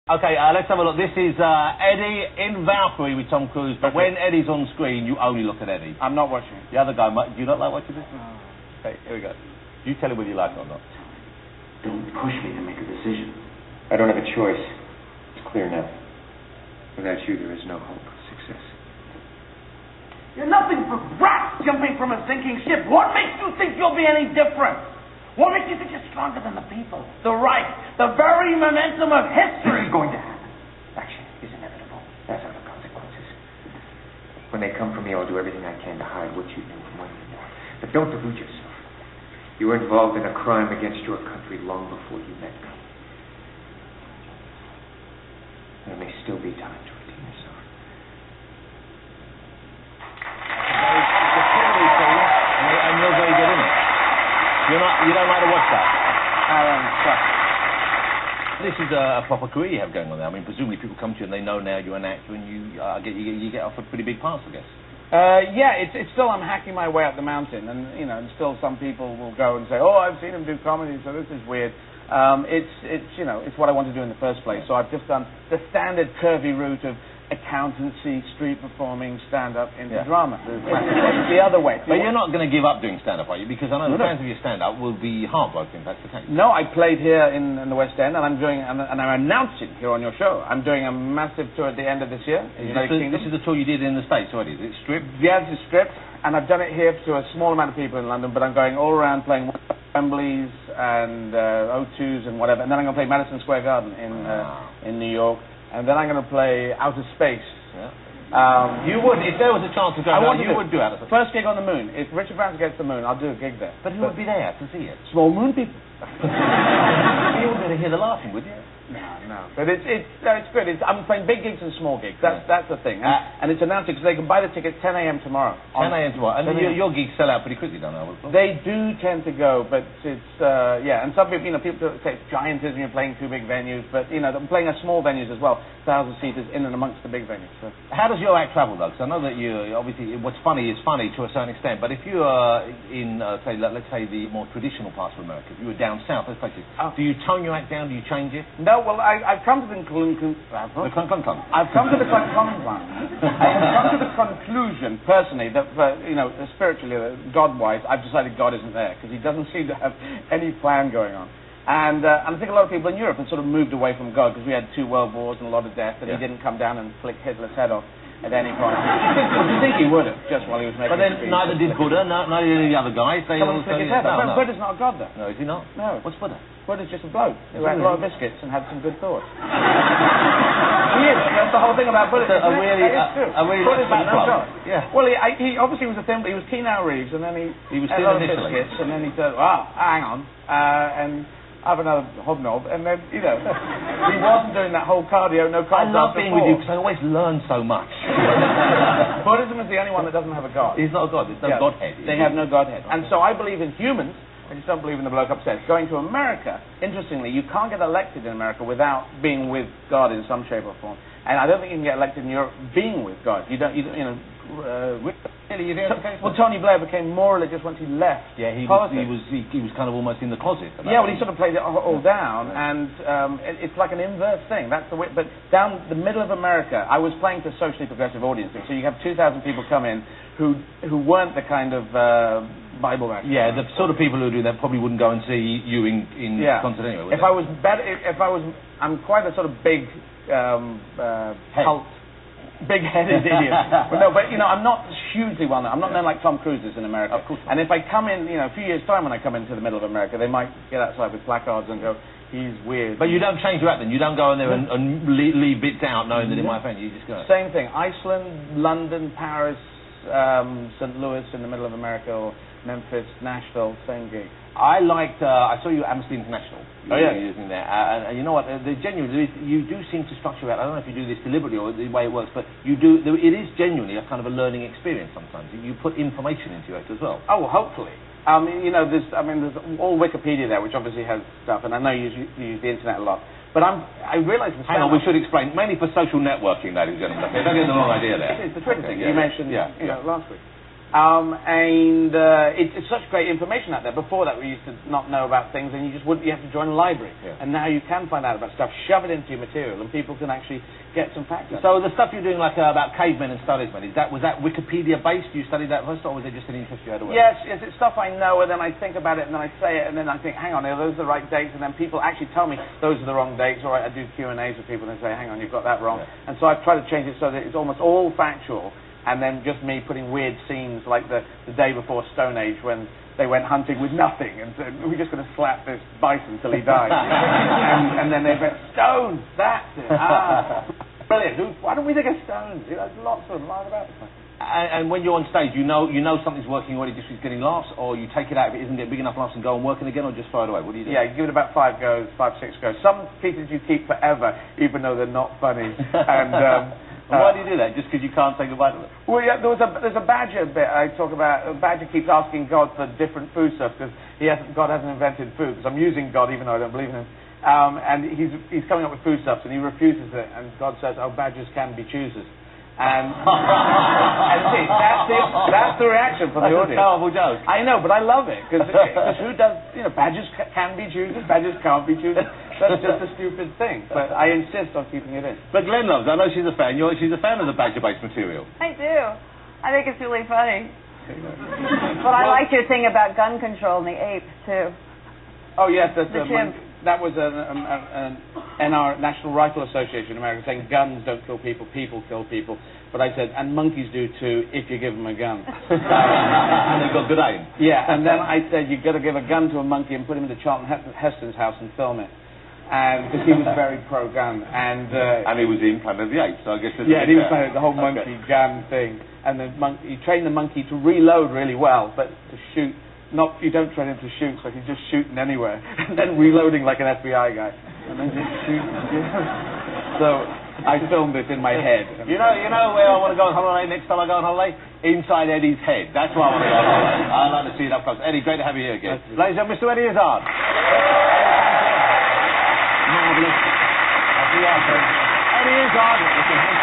Okay, let's have a look. This is Eddie in Valkyrie with Tom Cruise, but when Eddie's on screen, you only look at Eddie. I'm not watching it. The other guy, do you not like watching this? No. Okay, here we go. You tell him whether you like it or not. Don't push me to make a decision. I don't have a choice. It's clear now. Without you, there is no hope of success. You're nothing but rats jumping from a sinking ship. What makes you think you'll be any different? What makes you think you're stronger than the people, the right, the very momentum of history? This is going to happen. Action is inevitable. That's are the consequences. When they come for me, I'll do everything I can to hide what you knew from what you know. But don't delude yourself. You were involved in a crime against your country long before you met me. There may still be time to redeem yourself. And you're very good in it. You don't like to watch that? This is a proper career you have going on there. I mean, presumably people come to you and they know now you're an actor and you get offered pretty big parts, I guess. Yeah, it's still, I'm hacking my way up the mountain, and and still some people will go and say, oh, I've seen him do comedy, so this is weird. It's what I want to do in the first place. So I've just done the standard curvy route of accountancy, street performing, stand-up into drama. The other way. But you're not going to give up doing stand-up, are you? Because I know the fans of your stand-up will be heartbroken if that's the case. No, I played here in the West End, and I'm announcing here on your show. I'm doing a massive tour at the end of this year. This is the tour you did in the States already. Is it stripped? Yeah, it's stripped, and I've done it here to a small amount of people in London, but I'm going all around playing Wembleys and O2s and whatever, and then I'm going to play Madison Square Garden in New York. And then I'm going to play Outer Space. Yeah. You would, if there was a chance to go down, you would do Outer Space. First gig on the moon. If Richard Branson gets the moon, I'll do a gig there. But who would be there to see it? Small moon people. You wouldn't be able to hear the laughing, would you? No. But it's good. I'm playing big gigs and small gigs. That's the thing. And it's announced because they can buy the tickets 10 a.m. tomorrow. 10 a.m. tomorrow. And your gigs sell out pretty quickly, don't they? They do tend to go, but it's And some people, people say it's giantism. You're playing two big venues, but I'm playing at small venues as well, 1,000-seaters in and amongst the big venues. So. How does your act travel though? Because I know that you obviously what's funny is funny to a certain extent, but if you are in let's say the more traditional parts of America, if you were down south, those places, do you tone your act down? Do you change it? No. Well, I've come to the conclusion. I've come to the conclusion personally that spiritually, God-wise, I've decided God isn't there because He doesn't seem to have any plan going on. And I think a lot of people in Europe have sort of moved away from God because we had 2 world wars and a lot of death, and He didn't come down and flick Hitler's head off at any point. You think He would have, just while He was making. But then neither did Buddha, neither did the other guys. They all flick his head off. Buddha's not a god, though. No, is he not? No. What's Buddha? Buddha's just a bloke who ate a lot of biscuits and had some good thoughts. He is. That's the whole thing about Buddha. A really Buddha's fat bloke. Yeah. Well, he obviously was a thing, but he was Keanu Reeves, and then he was still biscuits, and then he said, hang on, and have another hobnob, and then, he wasn't doing that whole cardio, no carbs. I love being with you because I always learn so much. Buddhism is the only one that doesn't have a god. He's not a god, there's no godhead. They have no godhead. And so I believe in humans, I just don't believe in the bloke upstairs. Going to America, interestingly, you can't get elected in America without being with God in some shape or form. And I don't think you can get elected in Europe being with God. Well, Tony Blair became more religious once he left. Yeah, he was kind of almost in the closet. Yeah, well, he sort of played it all down, and it's like an inverse thing. That's the way. But down the middle of America, I was playing to socially progressive audiences. So you have 2,000 people come in who weren't the kind of Bible actors. Yeah, the sort of people who do that probably wouldn't go and see you in concert anyway. I'm quite a sort of big big-headed idiot. I'm not hugely well known. I'm not known like Tom Cruise is in America. Of course. And if I come in, a few years' time when I come into the middle of America, they might get outside with placards and go, he's weird. But you don't change your act then? You don't go in there and leave bits out knowing that it might offend you? You just go... Same thing. Iceland, London, Paris, St. Louis in the middle of America, or Memphis, Nashville, same gig. I saw you at Amnesty International. Oh, yeah. Using there. And you know what? You do seem to structure out. I don't know if you do this deliberately or the way it works, but you do. It is genuinely a kind of a learning experience sometimes. You put information into it as well. Oh, well, hopefully. There's all Wikipedia there, which obviously has stuff, and I know you use the internet a lot. But I realise... Hang on, we should explain. Mainly for social networking, ladies and gentlemen. Okay, don't get the wrong idea there. It's the Twitter thing you mentioned last week. It's such great information out there. Before that, we used to not know about things, and you have to join a library. Yeah. And now you can find out about stuff, shove it into your material, and people can actually get some facts. So the stuff you're doing, like about cavemen and studiesmen, was that Wikipedia based? You studied that first, or was it just an interest you had away? Yes, it's stuff I know, and then I think about it, and then I say it, and then I think, hang on, are those the right dates? And then people actually tell me those are the wrong dates. All right, I do Q&As with people, and they say, hang on, you've got that wrong. Yeah. And so I've tried to change it so that it's almost all factual, and then just me putting weird scenes like the day before Stone Age when they went hunting with nothing and said, we're just going to slap this bison till he dies. and then they went, stones, that's it. Ah. Brilliant. Why don't we think of stones? There's lots of them lying about. And when you're on stage, you know something's working already, just is getting laughs, or you take it out if it isn't getting big enough laughs and go on working again, or just throw it away? What do you do? Yeah, you give it about 5 goes, 5, 6 goes. Some pieces you keep forever, even though they're not funny. And why do you do that? Just because you can't say goodbye to them? Well, yeah, there's a badger bit I talk about. A badger keeps asking God for different food stuff because God hasn't invented food. Because I'm using God even though I don't believe in him. And he's coming up with foodstuffs and he refuses it. And God says, "Oh, badgers can be choosers." And see, that's the reaction from the audience. That's a terrible joke. I know, but I love it because who does? Badgers can be choosers, badgers can't be choosers. That's just a stupid thing. But I insist on keeping it in. But Glenn loves. I know she's a fan. She's a fan of the badger-based material. I do. I think it's really funny. But I liked your thing about gun control and the apes too. Oh yes, that's the chimp. That was an NR, National Rifle Association in America, saying guns don't kill people, people kill people. But I said, and monkeys do too, if you give them a gun. And they've got good aim. Yeah, and then I said, you've got to give a gun to a monkey and put him into Charlton Heston's house and film it. And because he was very pro-gun. And he was in Planet of the Apes, so I guess... Yeah, and he was playing the whole monkey gun thing. And he trained the monkey to reload really well, but to shoot... you don't train him to shoot, so he's just shooting anywhere, and then reloading like an FBI guy, and then just shooting. So I filmed it in my head. You know where I want to go on holiday next time I go on holiday? Inside Eddie's head. That's where I want to go on holiday. I'd like to see it up close. Eddie, great to have you here again. Ladies and gentlemen, Mr. Eddie Izzard. Marvellous. Eddie Izzard.